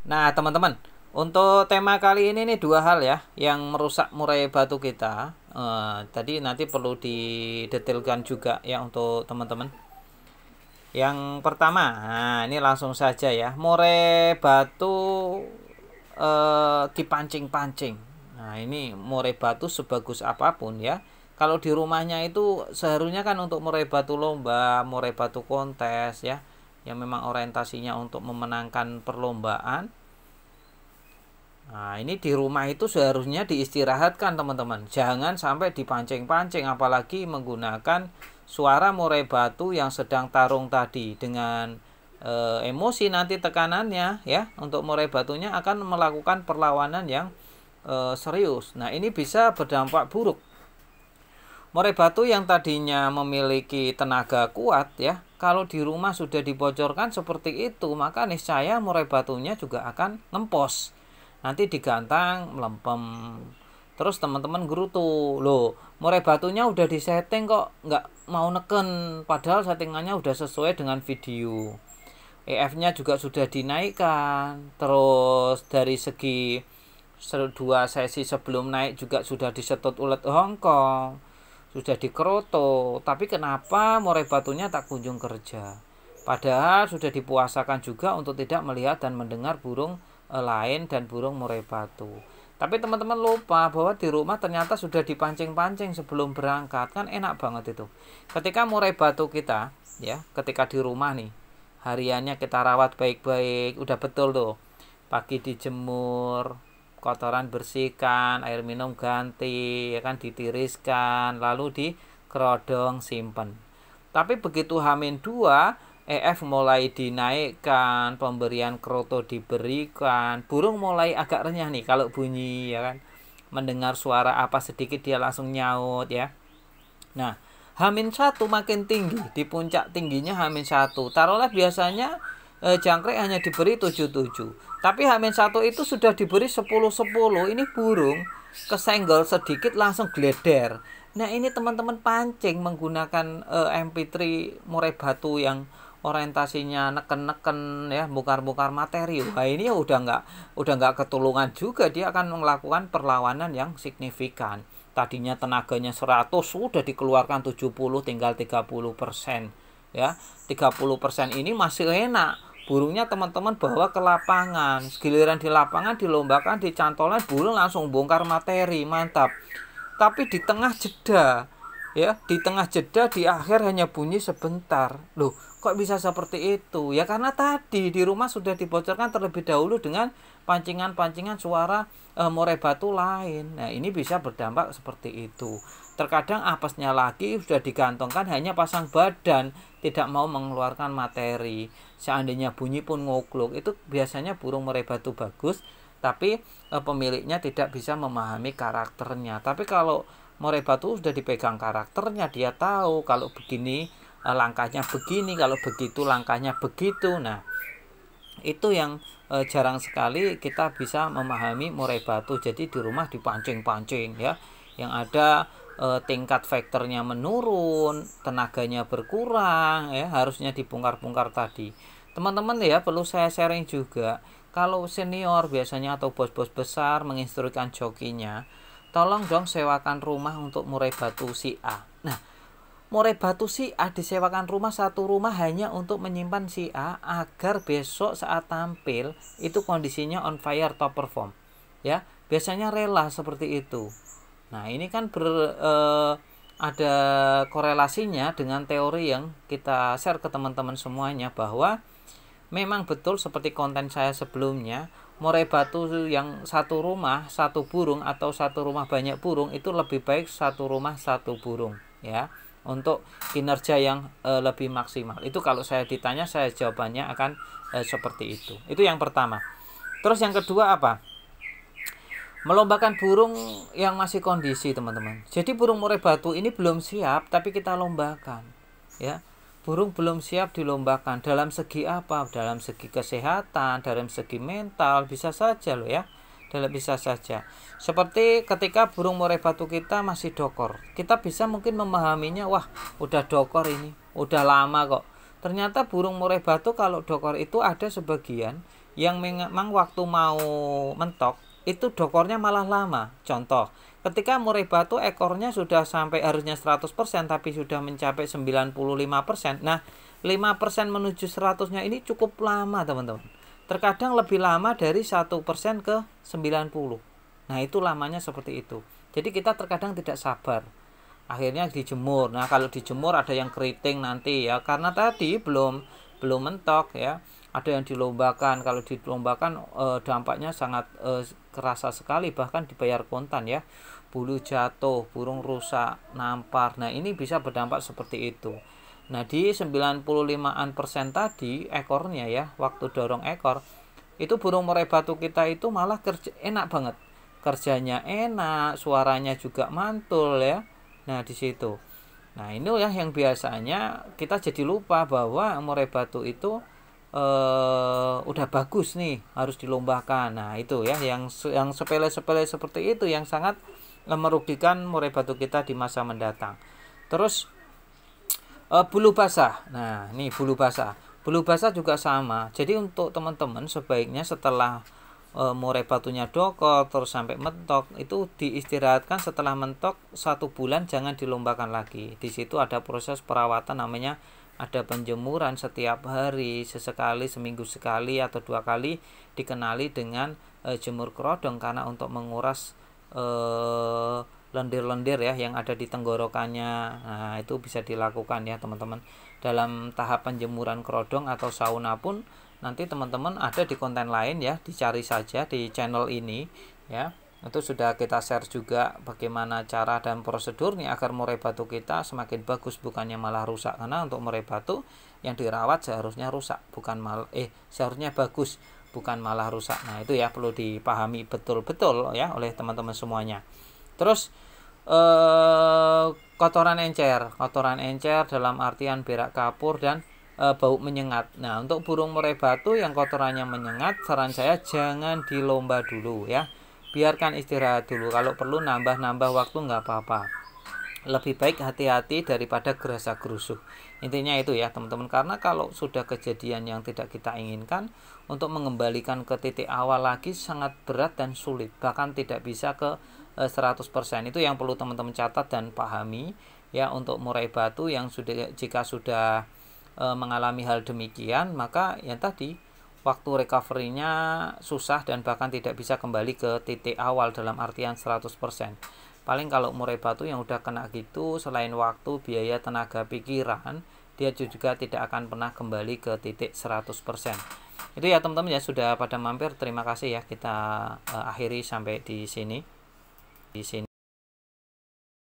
Nah, teman-teman, untuk tema kali ini nih dua hal ya yang merusak murai batu kita. Tadi nanti perlu didetailkan juga ya untuk teman-teman. Yang pertama, nah ini langsung saja ya, murai batu dipancing-pancing. Nah, ini murai batu sebagus apapun ya. Kalau di rumahnya itu seharusnya kan untuk murai batu lomba, murai batu kontes ya, yang memang orientasinya untuk memenangkan perlombaan. Nah, ini di rumah itu seharusnya diistirahatkan teman-teman. Jangan sampai dipancing-pancing, apalagi menggunakan suara murai batu yang sedang tarung tadi dengan emosi nanti tekanannya ya untuk murai batunya akan melakukan perlawanan yang serius. Nah, ini bisa berdampak buruk. Murai batu yang tadinya memiliki tenaga kuat ya, kalau di rumah sudah dibocorkan seperti itu, maka niscaya murai batunya juga akan ngempos. Nanti digantang melempem. Terus teman-teman gerutu, loh murai batunya udah disetting kok nggak mau neken, padahal settingannya udah sesuai dengan video. EF-nya juga sudah dinaikkan. Terus dari segi dua sesi sebelum naik juga sudah disetut ulet Hongkong, sudah dikeroto, tapi kenapa murai batunya tak kunjung kerja? Padahal sudah dipuasakan juga untuk tidak melihat dan mendengar burung lain dan burung murai batu. Tapi teman-teman lupa bahwa di rumah ternyata sudah dipancing-pancing sebelum berangkat. Kan enak banget itu. Ketika murai batu kita ya, ketika di rumah nih, hariannya kita rawat baik-baik, udah betul tuh. Pagi dijemur, kotoran bersihkan, air minum ganti, ya kan, ditiriskan, lalu dikerodong simpen. Tapi begitu Hamin 2, EF mulai dinaikkan, pemberian kroto diberikan, burung mulai agak renyah nih kalau bunyi ya kan. Mendengar suara apa sedikit dia langsung nyaut ya. Nah, Hamin 1 makin tinggi, di puncak tingginya Hamin 1. Taruhlah biasanya jangkrik hanya diberi 77. Tapi Hamin 1 itu sudah diberi 10-10. Ini burung kesenggol sedikit langsung gleder. Nah, ini teman-teman pancing menggunakan MP3 murai batu yang orientasinya neken-neken ya, bongkar-bongkar materi. Wah, ini ya udah nggak ketulungan juga, dia akan melakukan perlawanan yang signifikan. Tadinya tenaganya 100 sudah dikeluarkan 70, tinggal 30% ya. 30% ini masih enak. Burungnya teman-teman bawa ke lapangan, giliran di lapangan dilombakan, dicantolnya, burung langsung bongkar materi, mantap. Tapi di tengah jeda ya, di tengah jeda di akhir hanya bunyi sebentar. Loh, kok bisa seperti itu? Ya karena tadi di rumah sudah dibocorkan terlebih dahulu dengan pancingan-pancingan suara murai batu lain. Nah, ini bisa berdampak seperti itu. Terkadang apesnya lagi sudah digantungkan hanya pasang badan, tidak mau mengeluarkan materi. Seandainya bunyi pun ngoklok, itu biasanya burung murai batu bagus, tapi pemiliknya tidak bisa memahami karakternya. Tapi kalau murai batu sudah dipegang karakternya, dia tahu kalau begini langkahnya begini, kalau begitu langkahnya begitu. Nah, itu yang jarang sekali kita bisa memahami murai batu. Jadi di rumah dipancing-pancing ya, yang ada tingkat faktornya menurun, tenaganya berkurang ya, harusnya dibongkar-bongkar tadi. Teman-teman ya, perlu saya sharing juga, kalau senior biasanya atau bos-bos besar menginstruksikan jokinya, tolong dong sewakan rumah untuk murai batu si A. Nah, murai batu si A disewakan rumah, satu rumah hanya untuk menyimpan si A agar besok saat tampil itu kondisinya on fire, top perform. Ya, biasanya rela seperti itu. Nah, ini kan ada korelasinya dengan teori yang kita share ke teman-teman semuanya, bahwa memang betul seperti konten saya sebelumnya, murai batu yang satu rumah satu burung atau satu rumah banyak burung itu lebih baik satu rumah satu burung ya, untuk kinerja yang lebih maksimal. Itu kalau saya ditanya, saya jawabannya akan seperti itu. Itu yang pertama. Terus yang kedua apa? Melombakan burung yang masih kondisi, teman-teman. Jadi burung murai batu ini belum siap tapi kita lombakan ya. Burung belum siap dilombakan dalam segi apa? Dalam segi kesehatan, dalam segi mental, bisa saja loh ya. Bisa saja. Seperti ketika burung murai batu kita masih dokor, kita bisa mungkin memahaminya, wah udah dokor ini, udah lama kok. Ternyata burung murai batu kalau dokor itu ada sebagian yang memang waktu mau mentok itu dokornya malah lama. Contoh, ketika murai batu ekornya sudah sampai harusnya 100% tapi sudah mencapai 95%. Nah, 5% menuju 100-nya ini cukup lama, teman-teman. Terkadang lebih lama dari 1% ke 90. Nah, itu lamanya seperti itu. Jadi kita terkadang tidak sabar. Akhirnya dijemur. Nah, kalau dijemur ada yang keriting nanti ya, karena tadi belum mentok ya. Ada yang dilombakan. Kalau dilombakan dampaknya sangat kerasa sekali, bahkan dibayar kontan ya. Bulu jatuh, burung rusak, nampar. Nah, ini bisa berdampak seperti itu. Nah, di 95% tadi ekornya ya, waktu dorong ekor, itu burung murai batu kita itu malah kerja enak banget. Kerjanya enak, suaranya juga mantul ya. Nah, di situ. Nah, ini ya yang biasanya kita jadi lupa bahwa murai batu itu udah bagus nih, harus dilombakan. Nah, itu ya yang sepele-sepele seperti itu yang sangat merugikan murai batu kita di masa mendatang. Terus bulu basah. Nah, ini bulu basah. Bulu basah juga sama. Jadi untuk teman-teman sebaiknya setelah murai batunya dokor terus sampai mentok itu diistirahatkan. Setelah mentok 1 bulan jangan dilombakan lagi. Di situ ada proses perawatan, namanya ada penjemuran setiap hari, sesekali, seminggu sekali atau 2 kali, dikenali dengan jemur kerodong, karena untuk menguras lendir-lendir ya yang ada di tenggorokannya. Nah, itu bisa dilakukan ya teman-teman. Dalam tahap penjemuran kerodong atau sauna pun nanti teman-teman ada di konten lain ya, dicari saja di channel ini ya. Itu sudah kita share juga bagaimana cara dan prosedurnya agar murai batu kita semakin bagus, bukannya malah rusak. Karena untuk murai batu yang dirawat seharusnya rusak, bukan seharusnya bagus, bukan malah rusak. Nah, itu ya perlu dipahami betul-betul ya oleh teman-teman semuanya. Terus kotoran encer dalam artian berak kapur dan bau menyengat. Nah, untuk burung murai batu yang kotorannya menyengat, saran saya jangan dilomba dulu ya. Biarkan istirahat dulu. Kalau perlu nambah waktu nggak apa-apa. Lebih baik hati-hati daripada gerasa-gerusuh. Intinya itu ya teman-teman, karena kalau sudah kejadian yang tidak kita inginkan, untuk mengembalikan ke titik awal lagi sangat berat dan sulit, bahkan tidak bisa ke 100%. Itu yang perlu teman-teman catat dan pahami ya. Untuk murai batu yang jika sudah mengalami hal demikian, maka yang tadi waktu recovery-nya susah dan bahkan tidak bisa kembali ke titik awal dalam artian 100%. Paling kalau murai batu yang udah kena gitu, selain waktu, biaya, tenaga, pikiran, dia juga tidak akan pernah kembali ke titik 100%. Itu ya teman-teman ya, sudah pada mampir. Terima kasih ya, kita akhiri sampai di sini.